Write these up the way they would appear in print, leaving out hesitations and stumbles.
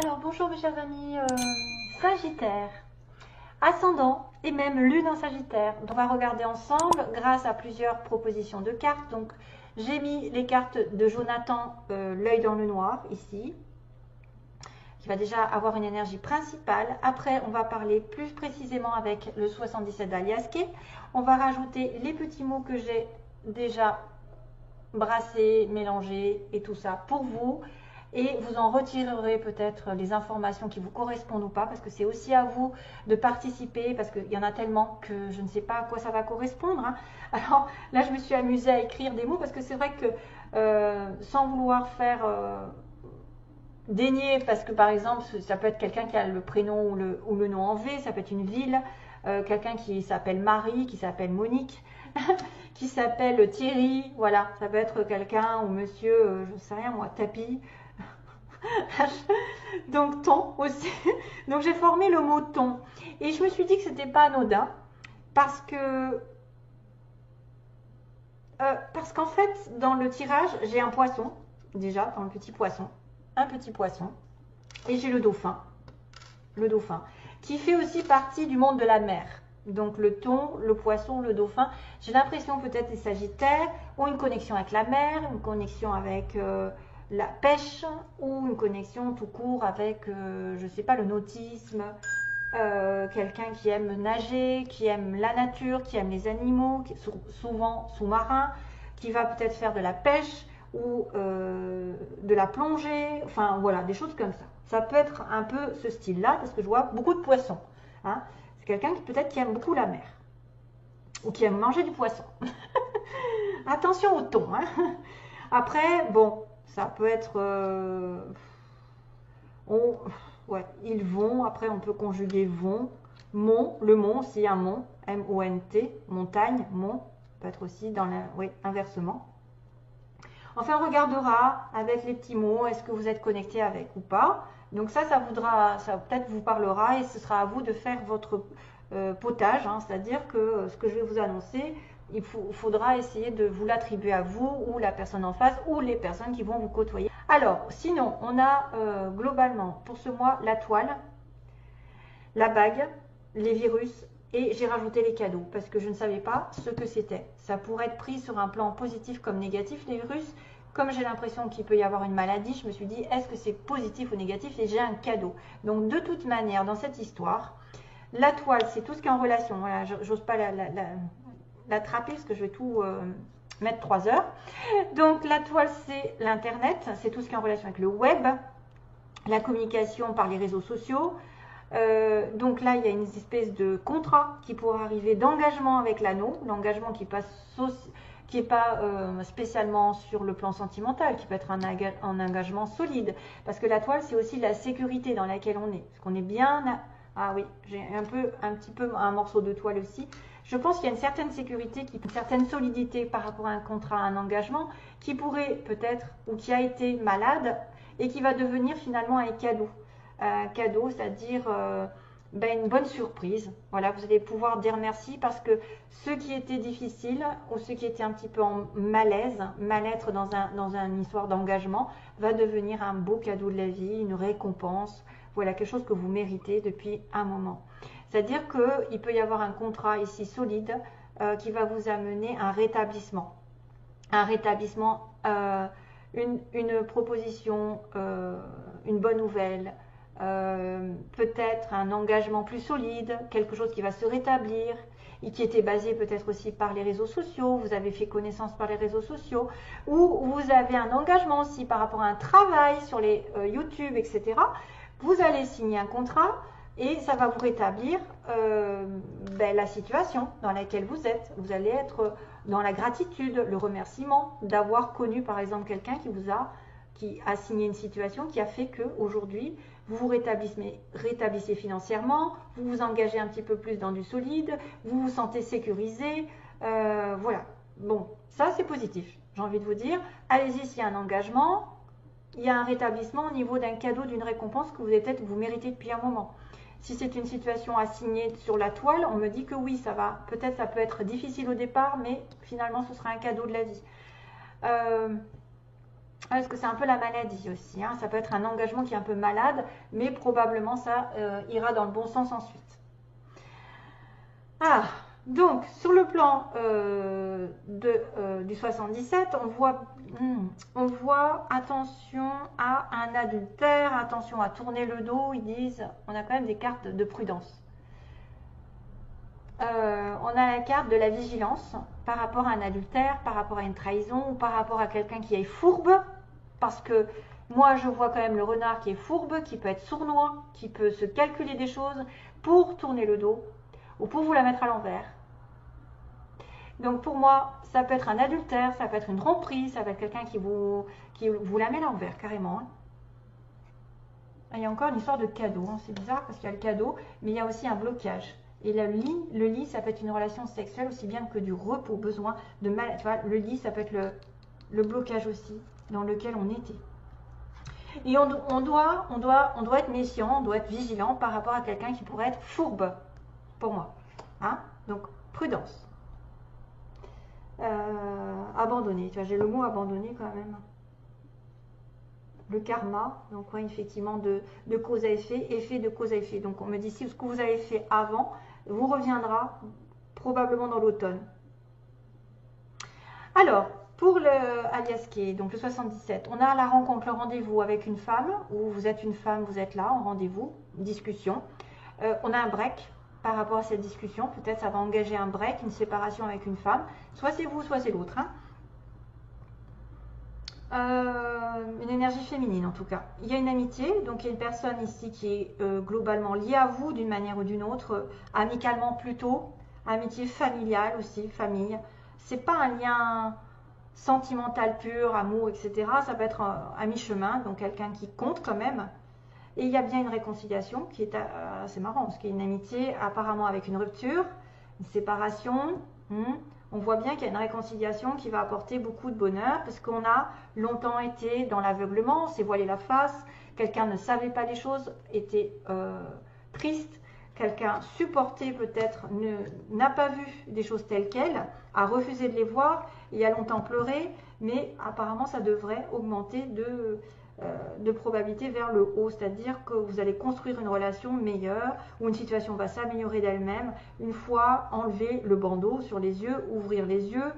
Alors bonjour mes chers amis, Sagittaire, ascendant et même lune en Sagittaire. Donc, on va regarder ensemble grâce à plusieurs propositions de cartes. Donc j'ai mis les cartes de Jonathan, l'œil dans le noir ici, qui va déjà avoir une énergie principale. Après on va parler plus précisément avec le 77 d'Aliaske. On va rajouter les petits mots que j'ai déjà brassés, mélangés et tout ça pour vous. Et vous en retirerez peut-être les informations qui vous correspondent ou pas, parce que c'est aussi à vous de participer, parce qu'il y en a tellement que je ne sais pas à quoi ça va correspondre, hein. Alors là, je me suis amusée à écrire des mots, parce que c'est vrai que sans vouloir faire dénier, parce que par exemple, ça peut être quelqu'un qui a le prénom ou le nom en V, ça peut être une ville, quelqu'un qui s'appelle Marie, qui s'appelle Monique, qui s'appelle Thierry, voilà, ça peut être quelqu'un ou monsieur, je ne sais rien moi, Tapi. Donc ton aussi. Donc j'ai formé le mot ton. Et je me suis dit que c'était pas anodin parce qu'en fait dans le tirage j'ai un poisson, déjà dans le petit poisson, un petit poisson, et j'ai le dauphin, qui fait aussi partie du monde de la mer. Donc le thon, le poisson, le dauphin, j'ai l'impression peut-être les Sagittaires ont une connexion avec la mer, une connexion avec la pêche, ou une connexion tout court avec, je ne sais pas, le nautisme, quelqu'un qui aime nager, qui aime la nature, qui aime les animaux, souvent sous-marin, qui va peut-être faire de la pêche ou de la plongée, enfin voilà, des choses comme ça. Ça peut être un peu ce style-là, parce que je vois beaucoup de poissons, hein. C'est quelqu'un qui peut-être qui aime beaucoup la mer, ou qui aime manger du poisson. Attention au thon, hein. Après, bon, ça peut être... ouais, ils vont, après on peut conjuguer vont, mont, le mont aussi, un mont, M-O-N-T, montagne, mont, peut être aussi dans la... Oui, inversement. Enfin, on regardera avec les petits mots, est-ce que vous êtes connecté avec ou pas. Donc ça peut-être vous parlera, et ce sera à vous de faire votre potage, hein, c'est-à-dire que ce que je vais vous annoncer, il faudra essayer de vous l'attribuer à vous ou la personne en face ou les personnes qui vont vous côtoyer. Alors, sinon, on a globalement pour ce mois la toile, la bague, les virus, et j'ai rajouté les cadeaux parce que je ne savais pas ce que c'était. Ça pourrait être pris sur un plan positif comme négatif, les virus. Comme j'ai l'impression qu'il peut y avoir une maladie, je me suis dit, est-ce que c'est positif ou négatif, et j'ai un cadeau. Donc de toute manière, dans cette histoire, la toile, c'est tout ce qui est en relation. Voilà, j'ose pas l'attraper parce que je vais tout mettre 3 heures. Donc la toile, c'est l'internet, c'est tout ce qui est en relation avec le web, la communication par les réseaux sociaux. Donc là, il y a une espèce de contrat qui pourrait arriver, d'engagement avec l'anneau, l'engagement qui n'est pas spécialement sur le plan sentimental, qui peut être un engagement solide, parce que la toile, c'est aussi la sécurité dans laquelle on est, parce qu'on est bien... Ah oui, j'ai un petit peu un morceau de toile aussi. Je pense qu'il y a une certaine sécurité, une certaine solidité par rapport à un contrat, à un engagement, qui pourrait peut-être, ou qui a été malade, et qui va devenir finalement un cadeau. Cadeau, c'est-à-dire une bonne surprise. Voilà, vous allez pouvoir dire merci, parce que ce qui était difficile, ou ce qui était un petit peu en malaise, mal-être dans une histoire d'engagement, va devenir un beau cadeau de la vie, une récompense. Voilà, quelque chose que vous méritez depuis un moment. C'est-à-dire qu'il peut y avoir un contrat ici solide qui va vous amener un rétablissement. Un rétablissement, une proposition, une bonne nouvelle, peut-être un engagement plus solide, quelque chose qui va se rétablir, et qui était basé peut-être aussi par les réseaux sociaux, vous avez fait connaissance par les réseaux sociaux, ou vous avez un engagement aussi par rapport à un travail sur les YouTube, etc. Vous allez signer un contrat, et ça va vous rétablir la situation dans laquelle vous êtes. Vous allez être dans la gratitude, le remerciement d'avoir connu par exemple quelqu'un qui a signé une situation qui a fait qu'aujourd'hui vous vous rétablissez financièrement, vous vous engagez un petit peu plus dans du solide, vous vous sentez sécurisé, voilà. Bon, ça c'est positif, j'ai envie de vous dire. Allez-y s'il y a un engagement, il y a un rétablissement au niveau d'un cadeau, d'une récompense que vous méritez depuis un moment. Si c'est une situation à signer sur la toile, on me dit que oui, ça va. Peut-être ça peut être difficile au départ, mais finalement ce sera un cadeau de la vie. Parce que c'est un peu la maladie aussi, hein. Ça peut être un engagement qui est un peu malade, mais probablement ça ira dans le bon sens ensuite. Ah, donc sur le plan du 77, on voit attention à un adultère, attention à tourner le dos, ils disent, on a quand même des cartes de prudence. On a la carte de la vigilance par rapport à un adultère, par rapport à une trahison ou par rapport à quelqu'un qui est fourbe, parce que moi je vois quand même le renard qui est fourbe, qui peut être sournois, qui peut se calculer des choses pour tourner le dos ou pour vous la mettre à l'envers. Donc pour moi, ça peut être un adultère, ça peut être une tromperie, ça peut être quelqu'un qui vous la met à l'envers carrément. Il y a encore une histoire de cadeau, hein. C'est bizarre parce qu'il y a le cadeau, mais il y a aussi un blocage. Et le lit, ça peut être une relation sexuelle aussi bien que du repos, besoin de mal. Tu vois, le lit, ça peut être le blocage aussi dans lequel on était. Et on doit être méfiant, on doit être vigilant par rapport à quelqu'un qui pourrait être fourbe, pour moi. Hein? Donc, prudence. Abandonner, tu vois, j'ai le mot abandonner quand même. Le karma, donc ouais, effectivement de cause à effet, effet de cause à effet. Donc on me dit si ce que vous avez fait avant vous reviendra probablement dans l'automne. Alors, pour le Aliaské, donc le 77, on a la rencontre, le rendez-vous avec une femme, où vous êtes une femme, vous êtes là en rendez-vous, discussion. On a un break par rapport à cette discussion, peut-être ça va engager un break, une séparation avec une femme, soit c'est vous, soit c'est l'autre. Hein. Une énergie féminine en tout cas. Il y a une amitié, donc il y a une personne ici qui est globalement liée à vous d'une manière ou d'une autre, amicalement plutôt, amitié familiale aussi, famille. C'est pas un lien sentimental pur, amour, etc. Ça peut être à mi-chemin, donc quelqu'un qui compte quand même. Et il y a bien une réconciliation qui est assez marrant, parce qu'il y a une amitié apparemment avec une rupture, une séparation. On voit bien qu'il y a une réconciliation qui va apporter beaucoup de bonheur, parce qu'on a longtemps été dans l'aveuglement, on s'est voilé la face, quelqu'un ne savait pas les choses, était triste, quelqu'un supporté peut-être, n'a pas vu des choses telles quelles, a refusé de les voir, et a longtemps pleuré, mais apparemment ça devrait augmenter de probabilité vers le haut, c'est-à-dire que vous allez construire une relation meilleure, où une situation va s'améliorer d'elle-même, une fois enlevé le bandeau sur les yeux, ouvrir les yeux,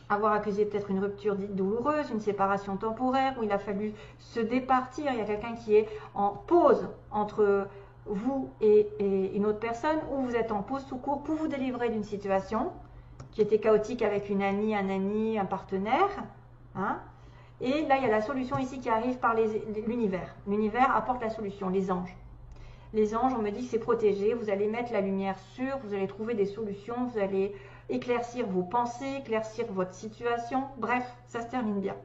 avoir accusé peut-être une rupture dite douloureuse, une séparation temporaire, où il a fallu se départir, il y a quelqu'un qui est en pause entre vous et une autre personne, ou vous êtes en pause tout court pour vous délivrer d'une situation qui était chaotique avec une amie, un ami, un partenaire, hein. Et là, il y a la solution ici qui arrive par l'univers. L'univers apporte la solution, les anges. Les anges, on me dit que c'est protégé, vous allez mettre la lumière sur, vous allez trouver des solutions, vous allez éclaircir vos pensées, éclaircir votre situation. Bref, ça se termine bien.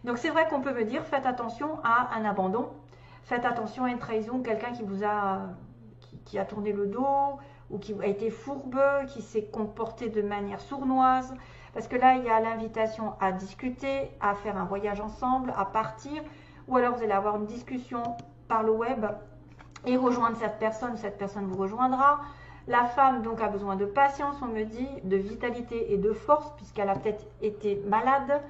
Donc c'est vrai qu'on peut me dire, faites attention à un abandon, faites attention à une trahison, quelqu'un qui a tourné le dos, ou qui a été fourbe, qui s'est comporté de manière sournoise. Parce que là, il y a l'invitation à discuter, à faire un voyage ensemble, à partir, ou alors vous allez avoir une discussion par le web et rejoindre cette personne vous rejoindra. La femme donc a besoin de patience, on me dit, de vitalité et de force, puisqu'elle a peut-être été malade.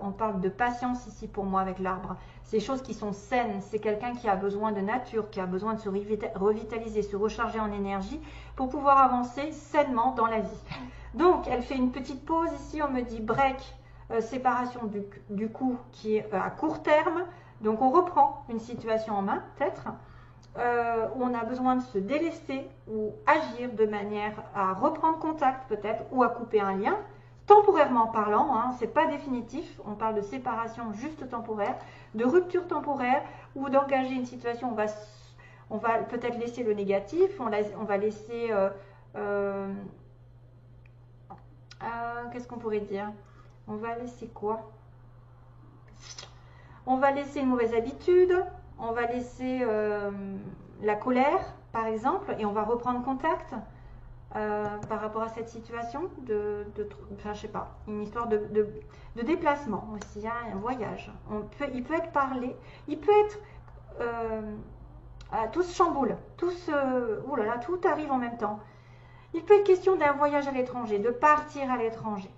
On parle de patience ici pour moi avec l'arbre. C'est des choses qui sont saines, c'est quelqu'un qui a besoin de nature, qui a besoin de se revitaliser, se recharger en énergie pour pouvoir avancer sainement dans la vie. Donc, elle fait une petite pause ici, on me dit break, séparation du coup qui est à court terme. Donc, on reprend une situation en main, peut-être, où on a besoin de se délester ou agir de manière à reprendre contact, peut-être, ou à couper un lien, temporairement parlant, hein, c'est pas définitif, on parle de séparation juste temporaire, de rupture temporaire, ou d'engager une situation, on va peut-être laisser le négatif, on va laisser... qu'est-ce qu'on pourrait dire? On va laisser quoi? On va laisser une mauvaise habitude, on va laisser la colère, par exemple, et on va reprendre contact par rapport à cette situation enfin, je sais pas, une histoire de déplacement aussi, hein, un voyage. Il peut être parlé, il peut être tout se chamboule, oh là là, tout arrive en même temps. Il peut être question d'un voyage à l'étranger, de partir à l'étranger.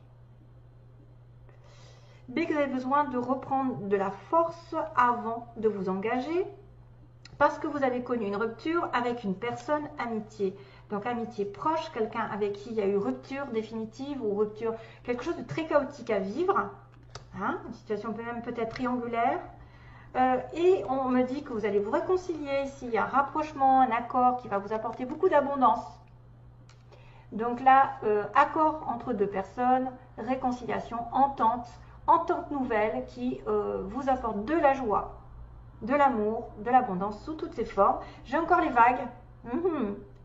B, que vous avez besoin de reprendre de la force avant de vous engager parce que vous avez connu une rupture avec une personne amitié. Donc amitié proche, quelqu'un avec qui il y a eu rupture définitive ou rupture, quelque chose de très chaotique à vivre, hein, une situation même peut-être triangulaire. Et on me dit que vous allez vous réconcilier s'il y a un rapprochement, un accord qui va vous apporter beaucoup d'abondance. Donc là, accord entre deux personnes, réconciliation, entente nouvelle qui vous apporte de la joie, de l'amour, de l'abondance sous toutes ses formes. J'ai encore les vagues.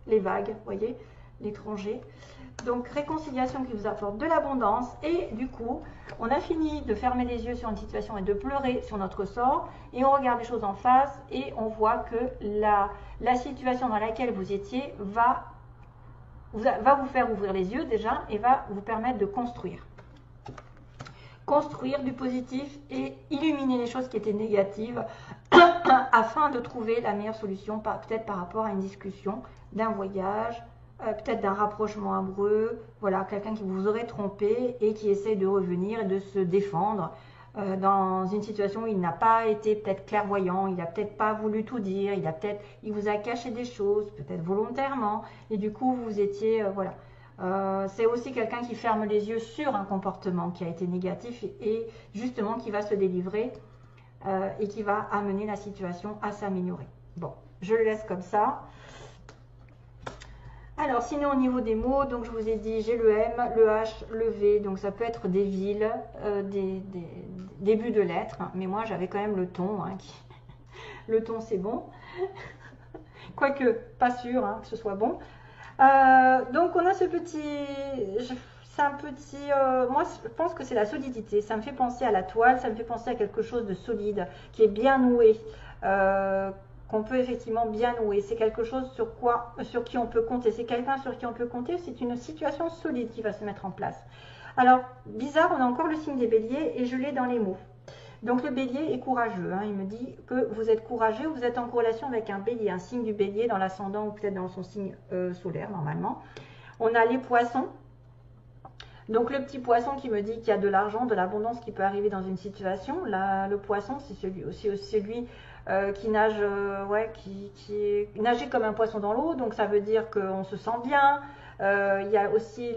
Les vagues, vous voyez, l'étranger. Donc réconciliation qui vous apporte de l'abondance et du coup, on a fini de fermer les yeux sur une situation et de pleurer sur notre sort et on regarde les choses en face et on voit que la situation dans laquelle vous étiez va vous faire ouvrir les yeux déjà et va vous permettre de construire. Construire du positif et illuminer les choses qui étaient négatives afin de trouver la meilleure solution, peut-être par rapport à une discussion, d'un voyage, peut-être d'un rapprochement amoureux, voilà, quelqu'un qui vous aurait trompé et qui essaie de revenir et de se défendre dans une situation où il n'a pas été peut-être clairvoyant, il n'a peut-être pas voulu tout dire, il vous a caché des choses, peut-être volontairement, et du coup vous étiez, voilà. C'est aussi quelqu'un qui ferme les yeux sur un comportement qui a été négatif et justement qui va se délivrer et qui va amener la situation à s'améliorer. Bon, je le laisse comme ça. Alors, sinon, au niveau des mots, donc je vous ai dit, j'ai le M, le H, le V, donc ça peut être des villes, des débuts de lettres, hein, mais moi j'avais quand même le ton, hein, le ton c'est bon, quoique pas sûr hein, que ce soit bon. Donc on a ce petit, c'est un petit, moi je pense que c'est la solidité, ça me fait penser à la toile, ça me fait penser à quelque chose de solide, qui est bien noué, qu'on peut effectivement bien nouer, c'est quelque chose sur qui on peut compter, c'est quelqu'un sur qui on peut compter, c'est une situation solide qui va se mettre en place. Alors, bizarre, on a encore le signe des béliers et je l'ai dans les mots. Donc le bélier est courageux, hein. Il me dit que vous êtes courageux, vous êtes en corrélation avec un bélier, un signe du bélier dans l'ascendant ou peut-être dans son signe solaire normalement. On a les poissons, donc le petit poisson qui me dit qu'il y a de l'argent, de l'abondance qui peut arriver dans une situation. Là, le poisson, c'est celui qui nage, qui est nagé comme un poisson dans l'eau, donc ça veut dire qu'on se sent bien. Il y a aussi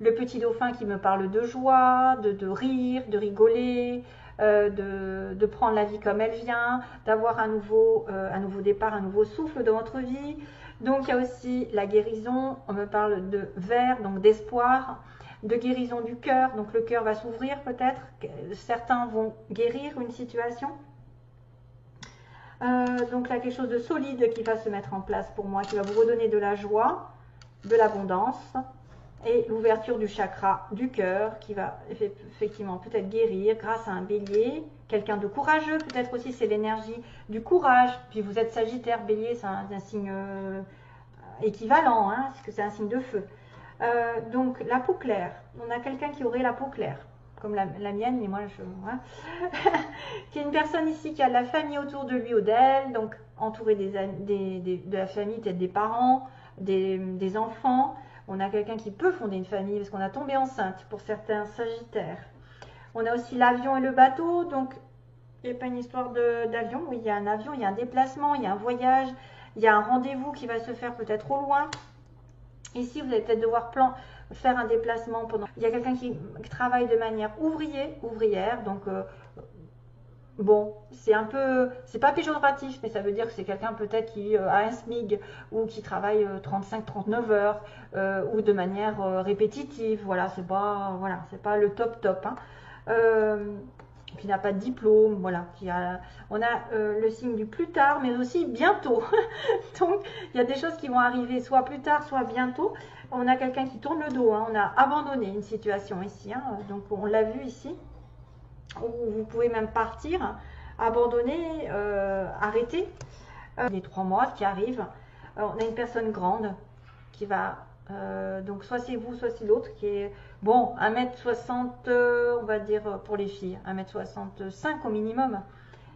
le petit dauphin qui me parle de joie, de rire, de rigoler, de prendre la vie comme elle vient, d'avoir un nouveau départ, un nouveau souffle dans votre vie. Donc il y a aussi la guérison, on me parle de vert, donc d'espoir, de guérison du cœur, donc le cœur va s'ouvrir peut-être, certains vont guérir une situation. Donc là quelque chose de solide qui va se mettre en place pour moi, qui va vous redonner de la joie, de l'abondance et l'ouverture du chakra du cœur qui va effectivement peut-être guérir grâce à un bélier, quelqu'un de courageux, peut-être aussi c'est l'énergie du courage, puis vous êtes Sagittaire, bélier c'est un signe équivalent, hein, parce que c'est un signe de feu. Donc la peau claire, on a quelqu'un qui aurait la peau claire, comme la mienne, mais moi qui est une personne ici qui a de la famille autour de lui ou d'elle, donc entouré de la famille, peut-être des parents, des enfants. On a quelqu'un qui peut fonder une famille parce qu'on a tombé enceinte pour certains Sagittaires. On a aussi l'avion et le bateau, donc il n'y a pas une histoire d'avion, oui, il y a un avion, il y a un déplacement, il y a un voyage, il y a un rendez-vous qui va se faire peut-être au loin. Ici, vous allez peut-être devoir faire un déplacement pendant. Il y a quelqu'un qui travaille de manière ouvrière, donc bon, c'est pas péjoratif, mais ça veut dire que c'est quelqu'un peut-être qui a un SMIG ou qui travaille 35-39 heures ou de manière répétitive. Voilà, c'est pas le top, hein. Qui n'a pas de diplôme, voilà. On a le signe du plus tard, mais aussi bientôt. Donc, il y a des choses qui vont arriver soit plus tard, soit bientôt. On a quelqu'un qui tourne le dos, hein. On a abandonné une situation ici, hein. Donc on l'a vu ici. Vous pouvez même partir, abandonner, arrêter. Les 3 mois qui arrivent. On a une personne grande qui va, donc soit c'est vous, soit c'est l'autre qui est, bon, 1m60, on va dire pour les filles, 1m65 au minimum.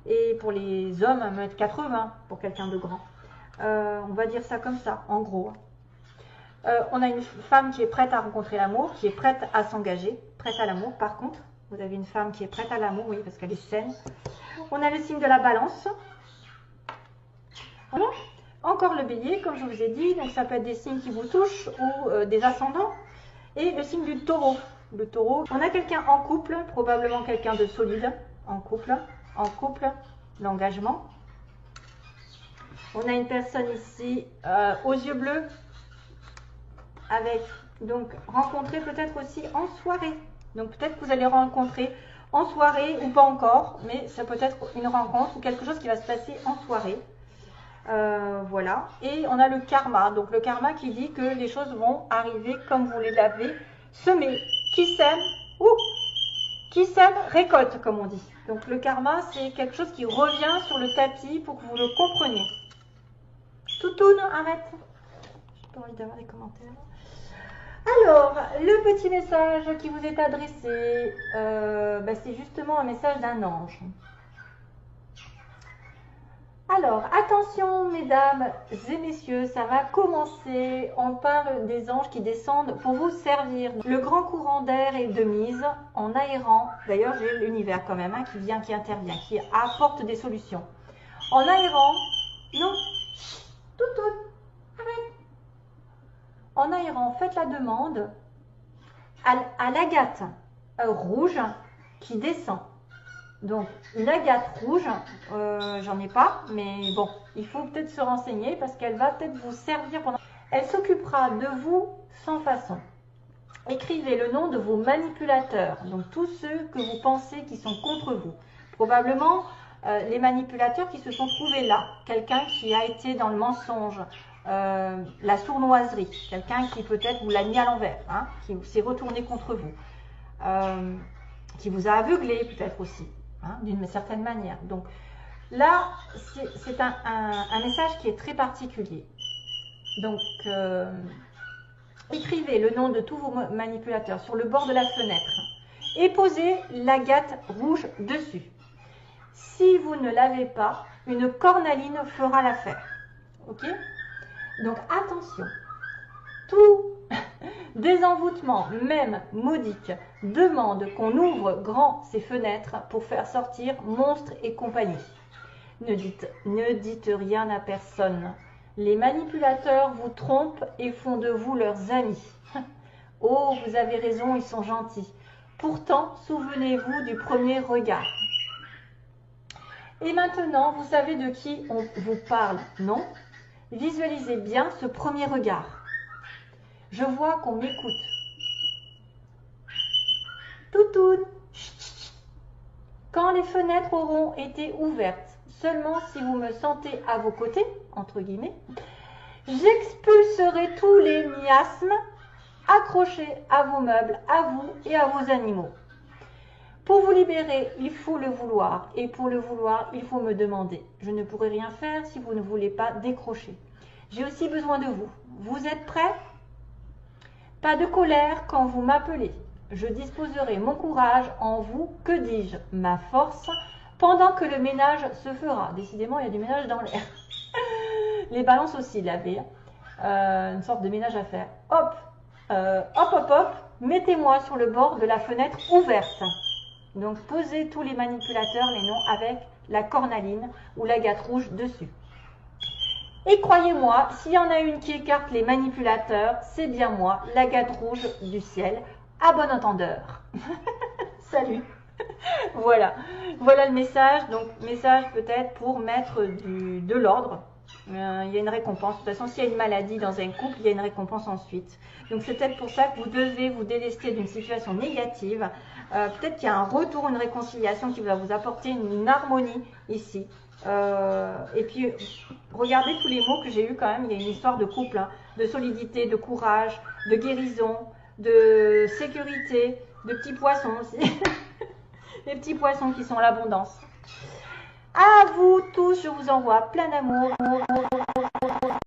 Et pour les hommes, 1m80 pour quelqu'un de grand. On va dire ça comme ça, en gros. On a une femme qui est prête à rencontrer l'amour, qui est prête à s'engager, prête à l'amour par contre. Vous avez une femme qui est prête à l'amour, oui, parce qu'elle est saine. On a le signe de la balance. Voilà. Encore le bélier, comme je vous ai dit. Donc ça peut être des signes qui vous touchent ou des ascendants. Et le signe du taureau. Le taureau, on a quelqu'un en couple, probablement quelqu'un de solide. En couple, l'engagement. On a une personne ici aux yeux bleus. Avec, donc, rencontrer peut-être aussi en soirée. Donc peut-être que vous allez rencontrer en soirée ou pas encore, mais ça peut être une rencontre ou quelque chose qui va se passer en soirée. Voilà. Et on a le karma. Donc le karma qui dit que les choses vont arriver comme vous les avez semées. Qui sème, récolte, comme on dit. Donc le karma, c'est quelque chose qui revient sur le tapis pour que vous le compreniez. Toutoune, arrête. J'ai pas envie d'avoir des commentaires. Alors, le petit message qui vous est adressé, c'est justement un message d'un ange. Alors, attention mesdames et messieurs, ça va commencer. On parle des anges qui descendent pour vous servir. Le grand courant d'air est de mise en aérant. D'ailleurs, j'ai l'univers quand même qui intervient, qui apporte des solutions. En aérant, non, tout, arrête. En aérant, faites la demande à l'agate rouge qui descend. Donc, une agate rouge, j'en ai pas, mais bon, il faut peut-être se renseigner parce qu'elle va peut-être vous servir pendant... Elle s'occupera de vous sans façon. Écrivez le nom de vos manipulateurs, donc tous ceux que vous pensez qui sont contre vous. Probablement les manipulateurs qui se sont trouvés là. Quelqu'un qui a été dans le mensonge, la sournoiserie, quelqu'un qui peut-être vous l'a mis à l'envers, hein, qui s'est retourné contre vous, qui vous a aveuglé peut-être aussi. D'une certaine manière. Donc là, c'est un message qui est très particulier. Donc, écrivez le nom de tous vos manipulateurs sur le bord de la fenêtre et posez l'agate rouge dessus. Si vous ne l'avez pas, une cornaline fera l'affaire. Ok? Donc attention, tout désenvoûtement, même modique, demande qu'on ouvre grand ces fenêtres pour faire sortir monstres et compagnie. Ne dites rien à personne. Les manipulateurs vous trompent et font de vous leurs amis. Oh, vous avez raison, ils sont gentils. Pourtant, souvenez-vous du premier regard. Et maintenant, vous savez de qui on vous parle, non? Visualisez bien ce premier regard. Je vois qu'on m'écoute. Toutoune. Quand les fenêtres auront été ouvertes, seulement si vous me sentez à vos côtés, entre guillemets, j'expulserai tous les miasmes accrochés à vos meubles, à vous et à vos animaux. Pour vous libérer, il faut le vouloir. Et pour le vouloir, il faut me demander. Je ne pourrai rien faire si vous ne voulez pas décrocher. J'ai aussi besoin de vous. Vous êtes prêts ? Pas de colère quand vous m'appelez. Je disposerai mon courage en vous, que dis-je, ma force, pendant que le ménage se fera. Décidément, il y a du ménage dans l'air. Les balances aussi, il y avait une sorte de ménage à faire. Hop, hop, mettez-moi sur le bord de la fenêtre ouverte. Donc, posez tous les manipulateurs, les noms avec la cornaline ou l'agate rouge dessus. Et croyez-moi, s'il y en a une qui écarte les manipulateurs, c'est bien moi, l'agate rouge du ciel, à bon entendeur. Salut. Voilà le message. Donc, message peut-être pour mettre de l'ordre. Il y a une récompense. De toute façon, s'il y a une maladie dans un couple, il y a une récompense ensuite. Donc, c'est peut-être pour ça que vous devez vous délester d'une situation négative. Peut-être qu'il y a un retour, une réconciliation qui va vous apporter une harmonie ici. Et puis, regardez tous les mots que j'ai eu quand même. Il y a une histoire de couple, hein, de solidité, de courage, de guérison, de sécurité, de petits poissons aussi. Les petits poissons qui sont l'abondance. À vous tous, je vous envoie plein d'amour.